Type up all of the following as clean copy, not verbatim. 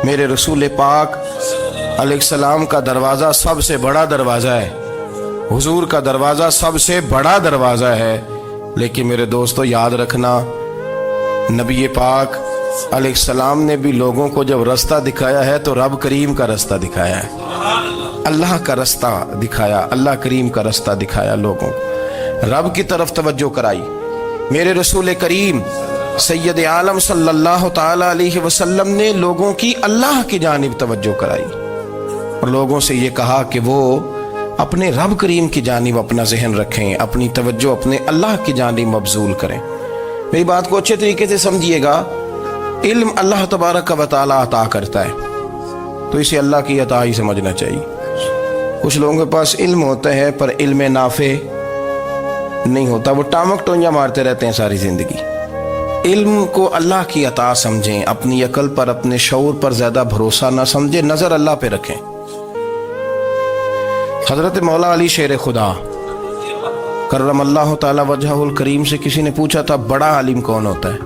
میرے رسول پاک علیہ السلام کا دروازہ سب سے بڑا دروازہ ہے، حضور کا دروازہ سب سے بڑا دروازہ ہے، لیکن میرے دوستو یاد رکھنا، نبی پاک علیہ السلام نے بھی لوگوں کو جب رستہ دکھایا ہے تو رب کریم کا رستہ دکھایا ہے، اللہ کا رستہ دکھایا، اللہ کریم کا رستہ دکھایا، لوگوں رب کی طرف توجہ کرائی۔ میرے رسول کریم سید عالم صلی اللہ تعالی علیہ وسلم نے لوگوں کی اللہ کی جانب توجہ کرائی اور لوگوں سے یہ کہا کہ وہ اپنے رب کریم کی جانب اپنا ذہن رکھیں، اپنی توجہ اپنے اللہ کی جانب مبذول کریں۔ میری بات کو اچھے طریقے سے سمجھیے گا، علم اللہ تبارک و تعالی عطا کرتا ہے تو اسے اللہ کی عطا ہی سمجھنا چاہیے۔ کچھ لوگوں کے پاس علم ہوتا ہے پر علم نافع نہیں ہوتا، وہ ٹامک ٹونجا مارتے رہتے ہیں ساری زندگی۔ علم کو اللہ کی عطا سمجھیں، اپنی عقل پر اپنے شعور پر زیادہ بھروسہ نہ سمجھیں، نظر اللہ پہ رکھیں۔ حضرت مولا علی شیر خدا کرم اللہ تعالی وجہہ الکریم سے کسی نے پوچھا تھا بڑا عالم کون ہوتا ہے؟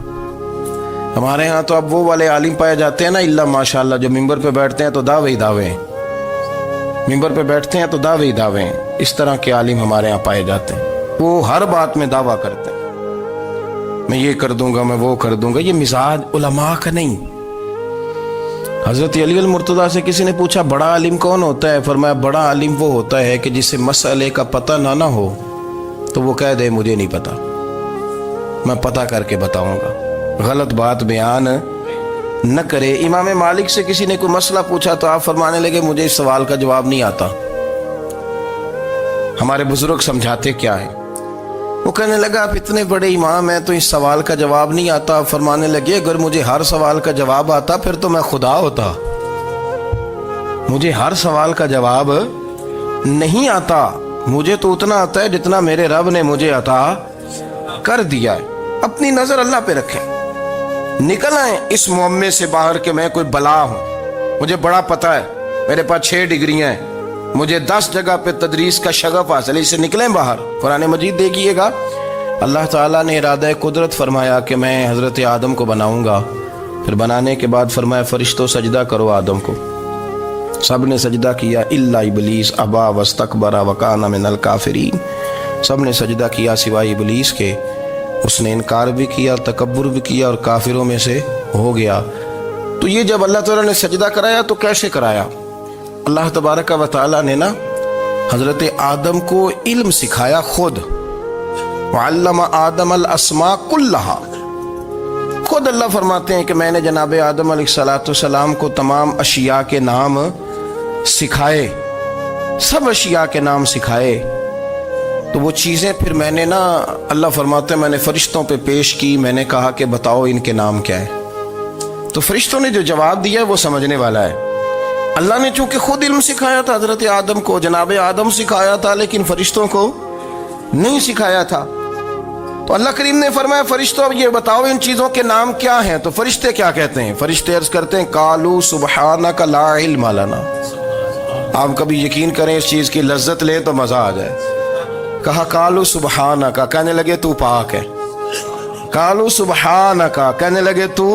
ہمارے ہاں تو اب وہ والے عالم پائے جاتے ہیں نا، اللہ ماشاءاللہ، جو ممبر پہ بیٹھتے ہیں تو دعوے ہی دعوے ہیں، ممبر پہ بیٹھتے ہیں تو دعوے ہی دعوے ہیں، اس طرح کے عالم ہمارے ہاں پائے جاتے ہیں، وہ ہر بات میں دعویٰ کرتے ہیں، میں یہ کر دوں گا، میں وہ کر دوں گا۔ یہ مزاج علماء کا نہیں۔ حضرت علی المرتضیٰ سے کسی نے پوچھا بڑا عالم کون ہوتا ہے؟ فرمایا بڑا عالم وہ ہوتا ہے کہ جسے مسئلے کا پتہ نہ ہو تو وہ کہہ دے مجھے نہیں پتا، میں پتہ کر کے بتاؤں گا، غلط بات بیان نہ کرے۔ امام مالک سے کسی نے کوئی مسئلہ پوچھا تو آپ فرمانے لگے مجھے اس سوال کا جواب نہیں آتا۔ ہمارے بزرگ سمجھاتے کیا ہے؟ وہ کہنے لگا آپ اتنے بڑے امام ہیں تو اس سوال کا جواب نہیں آتا۔ فرمانے لگے اگر مجھے ہر سوال کا جواب آتا پھر تو میں خدا ہوتا، مجھے ہر سوال کا جواب نہیں آتا، مجھے تو اتنا آتا ہے جتنا میرے رب نے مجھے عطا کر دیا ہے۔ اپنی نظر اللہ پہ رکھیں، نکل آئیں اس معمے سے باہر کہ میں کوئی بلا ہوں، مجھے بڑا پتہ ہے، میرے پاس 6 ڈگریاں ہیں، مجھے 10 جگہ پہ تدریس کا شغف حاصل ہے، اس سے نکلیں باہر۔ قرآن مجید دیکھیے گا، اللہ تعالیٰ نے ارادہ قدرت فرمایا کہ میں حضرت آدم کو بناؤں گا، پھر بنانے کے بعد فرمایا فرشتوں سجدہ کرو آدم کو، سب نے سجدہ کیا الا ابلیس ابا واستکبر وکان من الکافرین، سب نے سجدہ کیا سوائے ابلیس کے، اس نے انکار بھی کیا، تکبر بھی کیا اور کافروں میں سے ہو گیا۔ تو یہ جب اللہ تعالیٰ نے سجدہ کرایا تو کیسے کرایا؟ اللہ تبارک و تعالیٰ نے نا حضرت آدم کو علم سکھایا خود، وعلم آدم الاسماء کلہا، خود اللہ فرماتے ہیں کہ میں نے جناب آدم علیہ السلام کو تمام اشیاء کے نام سکھائے، سب اشیاء کے نام سکھائے۔ تو وہ چیزیں پھر میں نے نا، اللہ فرماتے ہیں میں نے فرشتوں پہ پیش کی، میں نے کہا کہ بتاؤ ان کے نام کیا ہے، تو فرشتوں نے جو جواب دیا وہ سمجھنے والا ہے۔ اللہ نے چونکہ خود علم سکھایا تھا حضرت آدم کو، جناب آدم سکھایا تھا، لیکن فرشتوں کو نہیں سکھایا تھا۔ تو اللہ کریم نے فرمایا فرشتوں اب یہ بتاؤ ان چیزوں کے نام کیا ہیں؟ تو فرشتے کیا کہتے ہیں؟ فرشتے عرض کرتے ہیں قالوا سبحانک لا علم لنا۔ آپ کبھی یقین کریں اس چیز کی لذت لیں تو مزہ آ جائے۔ کہا قالوا سبحانک، کہنے لگے تو پاک ہے، قالوا سبحانک، کہنے لگے تو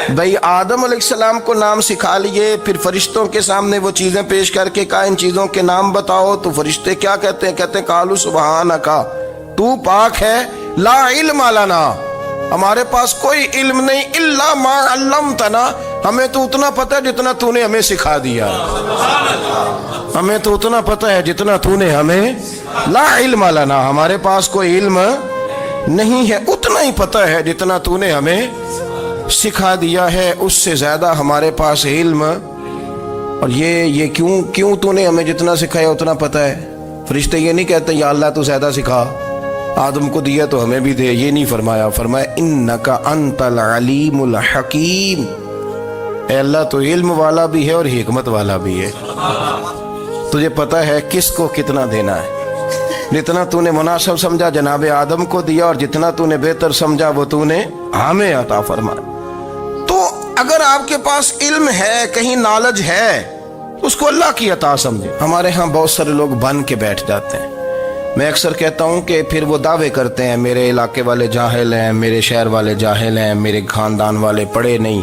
بھئی آدم علیہ السلام کو نام سکھا لیے، پھر فرشتوں کے سامنے وہ چیزیں پیش کر کے کہا ان چیزوں کے نام بتاؤ، تو فرشتے کیا کہتے ہیں؟ کہتے ہیں قالوا سبحانک، تو پاک ہے، لا علم لنا، ہمارے پاس کوئی علم نہیں، الا ما علمتنا، ہمیں تو اتنا پتہ ہے جتنا تو نے ہمیں سکھا دیا، ہمیں تو اتنا پتہ ہے جتنا تو نے ہمیں، لا علم لنا، ہمارے پاس کوئی علم نہیں ہے، اتنا ہی پتہ ہے جتنا تو نے ہمیں سکھا دیا ہے، اس سے زیادہ ہمارے پاس علم، اور یہ کیوں تو نے ہمیں جتنا سکھایا اتنا پتہ ہے۔ فرشتے یہ نہیں کہتے یا اللہ تو زیادہ سکھا، آدم کو دیا تو ہمیں بھی دے، یہ نہیں فرمایا، فرمایا انک انت العلیم الحکیم، اے اللہ تو علم والا بھی ہے اور حکمت والا بھی ہے، تجھے پتہ ہے کس کو کتنا دینا ہے، جتنا تو نے مناسب سمجھا جناب آدم کو دیا، اور جتنا تو نے بہتر سمجھا وہ تو نے ہمیں عطا فرمایا۔ تو اگر آپ کے پاس علم ہے، کہیں نالج ہے، اس کو اللہ کی عطا سمجھے۔ ہمارے ہاں بہت سارے لوگ بن کے بیٹھ جاتے ہیں، میں اکثر کہتا ہوں کہ پھر وہ دعوے کرتے ہیں میرے علاقے والے جاہل ہیں، میرے شہر والے جاہل ہیں، میرے خاندان والے پڑھے نہیں،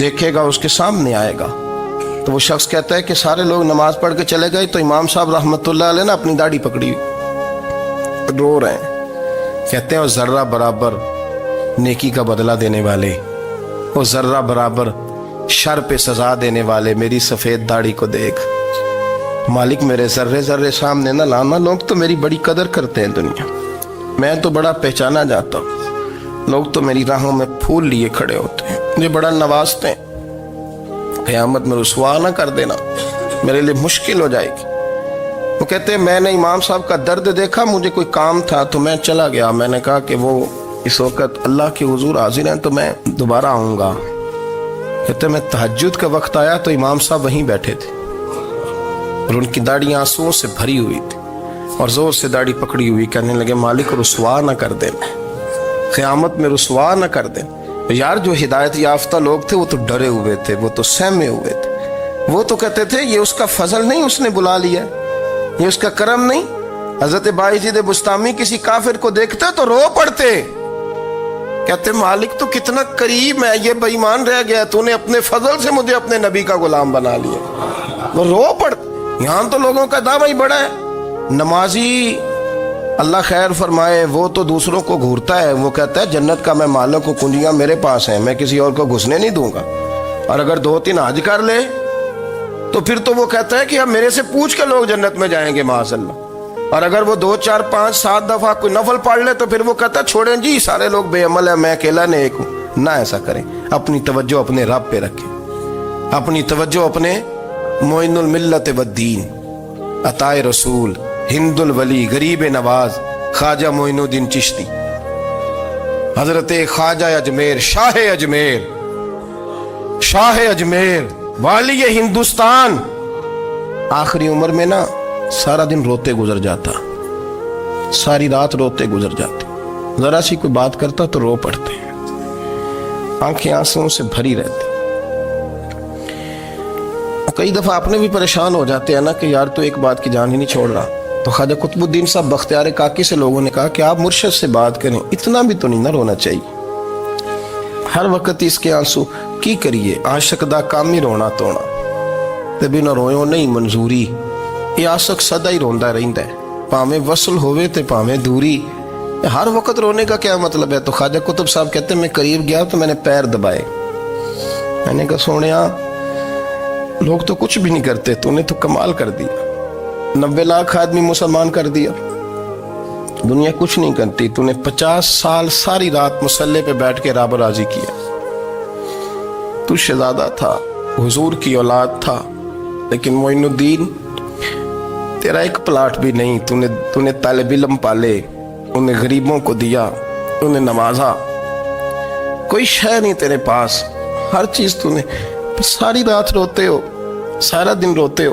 دیکھے گا اس کے سامنے آئے گا. تو وہ شخص کہتا ہے کہ سارے لوگ نماز پڑھ کے چلے گئے تو امام صاحب رحمۃ اللہ علیہ نے اپنی داڑھی پکڑی رو رہے ہیں. کہتے ہیں وہ ذرہ برابر نیکی کا بدلہ دینے والے، وہ ذرہ برابر شر پہ سزا دینے والے میری سفید داڑھی کو دیکھ. مالک میرے ذرے ذرے سامنے نہ لانا، لوگ تو میری بڑی قدر کرتے ہیں دنیا، میں تو بڑا پہچانا جاتا ہوں، لوگ تو میری راہوں میں پھول لیے کھڑے ہوتے ہیں، مجھے بڑا نوازتے ہیں. قیامت میں رسوا نہ کر دینا، میرے لیے مشکل ہو جائے گی. وہ کہتے ہیں میں نے امام صاحب کا درد دیکھا، مجھے کوئی کام تھا تو میں چلا گیا. میں نے کہا کہ وہ اس وقت اللہ کے حضور حاضر ہیں تو میں دوبارہ آؤں گا. کہتے ہیں میں تہجد کا وقت آیا تو امام صاحب وہیں بیٹھے تھے اور ان کی داڑھی آنسوؤں سے بھری ہوئی تھی اور زور سے داڑھی پکڑی ہوئی. کہنے لگے مالک رسوا نہ کر دیں، قیامت میں رسوا نہ کر دیں. یار جو ہدایت یافتہ لوگ تھے وہ تو ڈرے ہوئے تھے، وہ تو سہمے ہوئے تھے. وہ تو کہتے تھے یہ اس کا فضل نہیں، اس نے بلا لیا، یہ اس کا کرم نہیں. حضرت بایزید بسطامی کسی کافر کو دیکھتے تو رو پڑتے، کہتے مالک تو کتنا قریب ہے، یہ بے ایمان رہ گیا، تو نے اپنے فضل سے مجھے اپنے نبی کا غلام بنا لیا. وہ رو پڑتے. یہاں تو لوگوں کا دعویٰ ہی بڑا ہے. نمازی اللہ خیر فرمائے وہ تو دوسروں کو گھورتا ہے، وہ کہتا ہے جنت کا میں مالک ہوں، کنجیاں میرے پاس ہیں، میں کسی اور کو گھسنے نہیں دوں گا. اور اگر 2-3 حج کر لے تو پھر تو وہ کہتا ہے کہ اب میرے سے پوچھ کے لوگ جنت میں جائیں گے معاذ اللہ. اور اگر وہ 2 4 5 7 دفعہ کوئی نفل پڑھ لے تو پھر وہ کہتا ہے چھوڑیں جی سارے لوگ بے عمل ہیں، میں اکیلا نیک ہوں. نہ ایسا کریں، اپنی توجہ اپنے رب پہ رکھیں، اپنی توجہ اپنے معین الملت والدین، عطائے رسول، ہند الولی، غریب نواز، خواجہ معین الدین چشتی، حضرت خواجہ اجمیر، شاہ اجمیر، شاہ اجمیر، والی ہندوستان. آخری عمر میں نا سارا دن روتے گزر جاتا، ساری رات روتے گزر جاتے، ذرا سی کوئی بات کرتا تو رو پڑتے، آنکھیں آنسوں سے بھری رہتی. کئی دفعہ اپنے بھی پریشان ہو جاتے ہیں نا کہ یار تو ایک بات کی جان ہی نہیں چھوڑ رہا. تو خواجہ قطب الدین صاحب بختیار کاکی سے لوگوں نے کہا کہ آپ مرشد سے بات کریں، اتنا بھی تو نہیں نہ رونا چاہیے، ہر وقت اس کے آنسو کی کریے، عاشق دا کام ہی رونا توڑا، تے بنا رویوں نہیں منظوری. یہ عاشق سدا ہی روندا رہندا ہے، پاویں وصل ہوئے تے پاویں دوری. ہر وقت رونے کا کیا مطلب ہے؟ تو خواجہ قطب صاحب کہتے ہیں میں قریب گیا تو میں نے پیر دبائے، میں نے کہا سونیا لوگ تو کچھ بھی نہیں کرتے، تو نے تو کمال کر دیا، 90 لاکھ آدمی مسلمان کر دیا، دنیا کچھ نہیں کرتی، تو نے 50 سال ساری رات مصلے پہ بیٹھ کے رب راضی کیا. تو شہزادہ تھا، حضور کی اولاد تھا، لیکن معین الدین تیرا ایک پلاٹ بھی نہیں، تو نے طالب علم پالے، انہیں غریبوں کو دیا، انہیں نوازا، کوئی شے نہیں تیرے پاس، ہر چیز تو نے، ساری رات روتے ہو، سارا دن روتے ہو.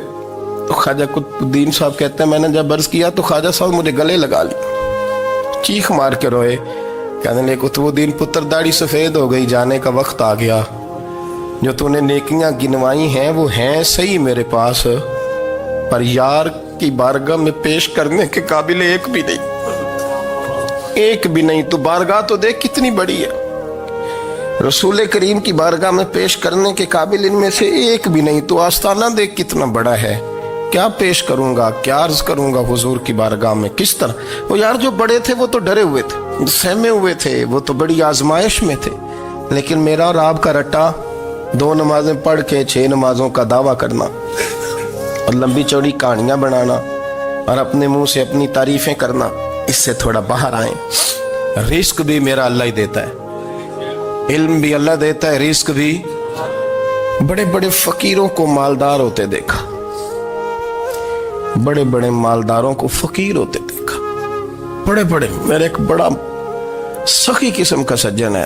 تو خواجہ قطب الدین صاحب کہتے ہیں میں نے جب عرض کیا تو خواجہ صاحب مجھے گلے لگا لیا، چیخ مار کے روئے، کہنے لگے قطب الدین پتر داڑھی سفید ہو گئی، جانے کا وقت آ گیا، جو تو نے نیکیاں گنوائی ہیں وہ ہیں صحیح میرے پاس، پر یار کی بارگاہ میں پیش کرنے کے قابل ایک بھی نہیں، ایک بھی نہیں. تو بارگاہ تو دیکھ کتنی بڑی ہے، رسول کریم کی بارگاہ میں پیش کرنے کے قابل ان میں سے ایک بھی نہیں. تو آستانہ دیکھ کتنا بڑا ہے، کیا پیش کروں گا، کیا عرض کروں گا حضور کی بارگاہ میں، کس طرح. وہ یار جو بڑے تھے وہ تو ڈرے ہوئے تھے، سہمے ہوئے تھے، وہ تو بڑی آزمائش میں تھے. لیکن میرا اور آپ کا رٹا 2 نمازیں پڑھ کے 6 نمازوں کا دعویٰ کرنا اور لمبی چوڑی کہانیاں بنانا اور اپنے منہ سے اپنی تعریفیں کرنا، اس سے تھوڑا باہر آئیں. رزق بھی میرا اللہ ہی دیتا ہے، علم بھی اللہ دیتا ہے، رزق بھی. بڑے بڑے فقیروں کو مالدار ہوتے دیکھا، بڑے بڑے مالداروں کو فقیر ہوتے دیکھا، بڑے بڑے. میرے ایک بڑا سخی قسم کا سجن ہے،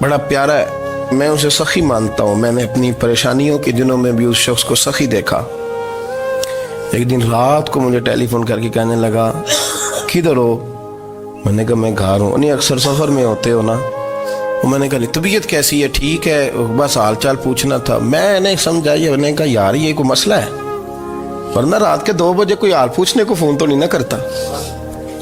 بڑا پیارا ہے، میں اسے سخی مانتا ہوں. میں نے اپنی پریشانیوں کے دنوں میں بھی اس شخص کو سخی دیکھا. ایک دن رات کو مجھے ٹیلی فون کر کے کہنے لگا کدھر ہو؟ میں نے کہا میں گھر ہوں. نہیں اکثر سفر میں ہوتے ہو نا؟ میں نے کہا طبیعت کیسی ہے؟ ٹھیک ہے، بس حال چال پوچھنا تھا. میں نے سمجھائی، میں نے کہا یار یہ کوئی مسئلہ ہے، ورنہ رات کے 2 بجے کوئی حال پوچھنے کو فون تو نہیں نہ کرتا.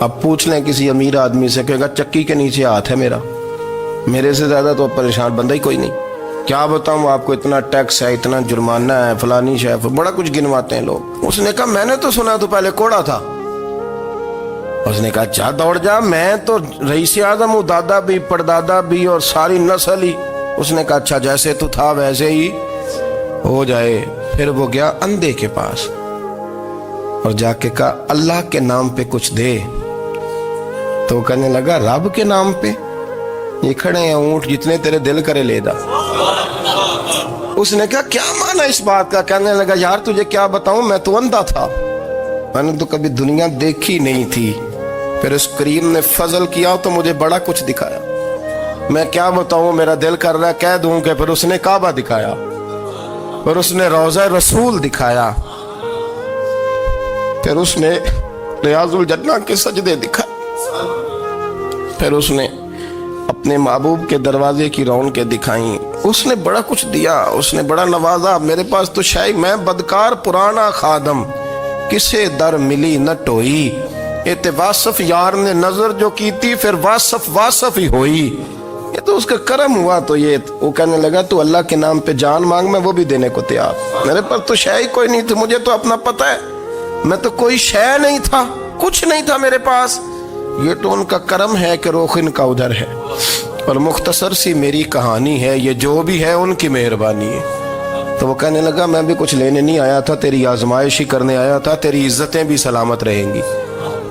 اب پوچھ لیں کسی امیر آدمی سے، کہے گا چکی کے نیچے ہاتھ ہے میرا، میرے سے زیادہ تو پریشان بندہ ہی کوئی نہیں، کیا بتاؤں آپ کو، اتنا ٹیکس ہے، اتنا جرمانہ ہے، فلانی شے، بڑا کچھ گنواتے ہیں لوگ۔ اس نے کہا میں نے تو سنا تو پہلے کوڑا تھا۔ اس نے کہا جا دوڑ جا، میں تو رئیس اعظم ہوں، دادا بھی پردادا بھی اور ساری نسل ہی۔ اس نے کہا اچھا جیسے تو تھا ویسے ہی ہو جائے۔ پھر وہ گیا اندھے کے پاس اور جا کے کہا اللہ کے نام پہ کچھ دے۔ تو وہ کہنے لگا رب کے نام پہ؟ یہ کھڑے ہیں اونٹ، جتنے تیرے دل کرے لے دا۔ اس نے کہا کیا معنی اس بات کا؟ کہنے لگا یار تجھے کیا بتاؤں، میں تو اندھا تھا، میں نے تو کبھی دنیا دیکھی نہیں تھی، پھر اس کریم نے فضل کیا تو مجھے بڑا کچھ دکھایا، میں کیا بتاؤں، میرا دل کر رہا ہے کہہ دوں کہ پھر اس نے کعبہ دکھایا، پھر اس نے روضہ رسول دکھایا، پھر اس نے ریاض الجنہ کے سجدے دکھائے، پھر اس نے اپنے محبوب کے دروازے کی رونقیں دکھائیں، اس نے بڑا کچھ دیا، اس نے بڑا نوازا۔ میرے پاس تو شاید میں بدکار پرانا خادم، کسے در ملی نہ ٹوئی، اے واصف یار نے نظر جو کی تھی، پھر واصف ہی ہوئی، یہ تو اس کا کرم ہوا۔ تو یہ وہ کہنے لگا تو اللہ کے نام پہ جان مانگ، میں وہ بھی دینے کو تیار، میرے پاس تو شے کوئی نہیں تھی، مجھے تو اپنا پتہ ہے، میں تو کوئی شے نہیں تھا، کچھ نہیں تھا میرے پاس، یہ تو ان کا کرم ہے کہ رخ ان کا ادھر ہے، اور مختصر سی میری کہانی ہے، یہ جو بھی ہے ان کی مہربانی ہے۔ تو وہ کہنے لگا میں بھی کچھ لینے نہیں آیا تھا، تیری آزمائش ہی کرنے آیا تھا، تیری عزتیں بھی سلامت رہیں گی،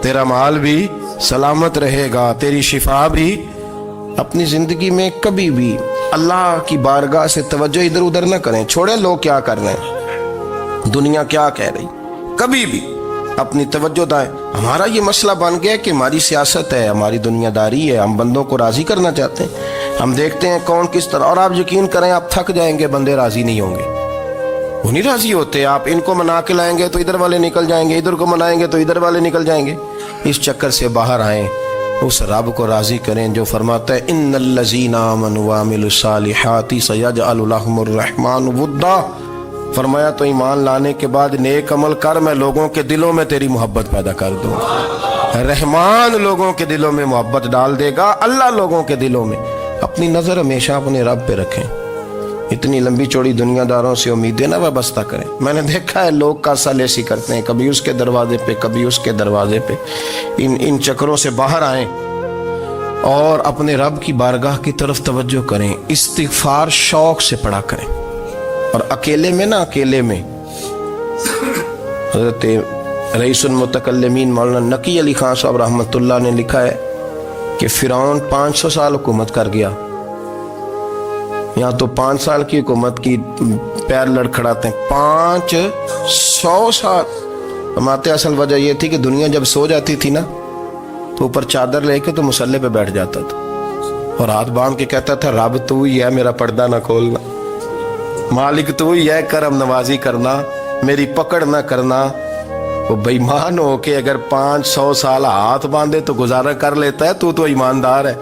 تیرا مال بھی سلامت رہے گا، تیری شفا بھی۔ اپنی زندگی میں کبھی بھی اللہ کی بارگاہ سے توجہ ادھر ادھر نہ کریں، چھوڑیں لوگ کیا کر رہے ہیں، دنیا کیا کہہ رہی، کبھی بھی اپنی توجہ دائیں۔ ہمارا یہ مسئلہ بن گیا کہ ہماری سیاست ہے، ہماری دنیا داری ہے، ہم بندوں کو راضی کرنا چاہتے ہیں، ہم دیکھتے ہیں کون کس طرح، اور آپ یقین کریں آپ تھک جائیں گے، بندے راضی نہیں ہوں گے، وہ نہیں راضی ہوتے، آپ ان کو منا کے لائیں گے تو ادھر والے نکل جائیں گے، ادھر کو منائیں گے تو ادھر والے نکل جائیں گے۔ اس چکر سے باہر آئیں، اس رب کو راضی کریں جو فرماتا ہے ان الذین آمنوا وعملوا الصالحات سیجعل لهم الرحمن ودا۔ فرمایا تو ایمان لانے کے بعد نیک عمل کر، میں لوگوں کے دلوں میں تیری محبت پیدا کر دوں گا، رحمان لوگوں کے دلوں میں محبت ڈال دے گا، اللہ لوگوں کے دلوں میں۔ اپنی نظر ہمیشہ اپنے رب پہ رکھیں، اتنی لمبی چوڑی دنیا داروں سے امیدیں نہ وابستہ کریں۔ میں نے دیکھا ہے لوگ کاسا لیسی کرتے ہیں، کبھی اس کے دروازے پہ کبھی اس کے دروازے پہ، ان چکروں سے باہر آئیں اور اپنے رب کی بارگاہ کی طرف توجہ کریں، استغفار شوق سے پڑھا کریں، اور اکیلے میں نا، اکیلے میں حضرت رئیس المتکلمین مولانا نقی علی خان صاحب رحمۃ اللہ نے لکھا ہے کہ فرعون 500 سال حکومت کر گیا، یہاں تو 5 سال کی حکومت کی پیر لڑکھڑاتے ہیں، 500 سال۔ فرماتے اصل وجہ یہ تھی کہ دنیا جب سو جاتی تھی نا تو اوپر چادر لے کے تو مسلح پہ بیٹھ جاتا تھا اور ہاتھ باندھ کے کہتا تھا رب تو ہی ہے، میرا پردہ نہ کھولنا، مالک تو ہی ہے، کرم نوازی کرنا، میری پکڑ نہ کرنا۔ وہ بے ایمان ہو کے اگر 500 سال ہاتھ باندھے تو گزارا کر لیتا ہے، تو ایماندار ہے،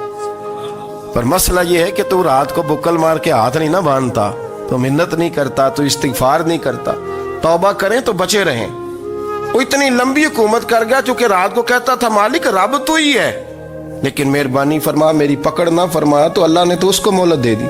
پر مسئلہ یہ ہے کہ تو رات کو بکل مار کے ہاتھ نہیں نہ باندھتا، تو منت نہیں کرتا، تو استغفار نہیں کرتا۔ توبہ کریں تو بچے رہیں۔ وہ اتنی لمبی حکومت کر گیا چونکہ رات کو کہتا تھا مالک رب تو ہی ہے، لیکن مہربانی فرما، میری پکڑ نہ فرمایا تو اللہ نے تو اس کو مہلت دے دی۔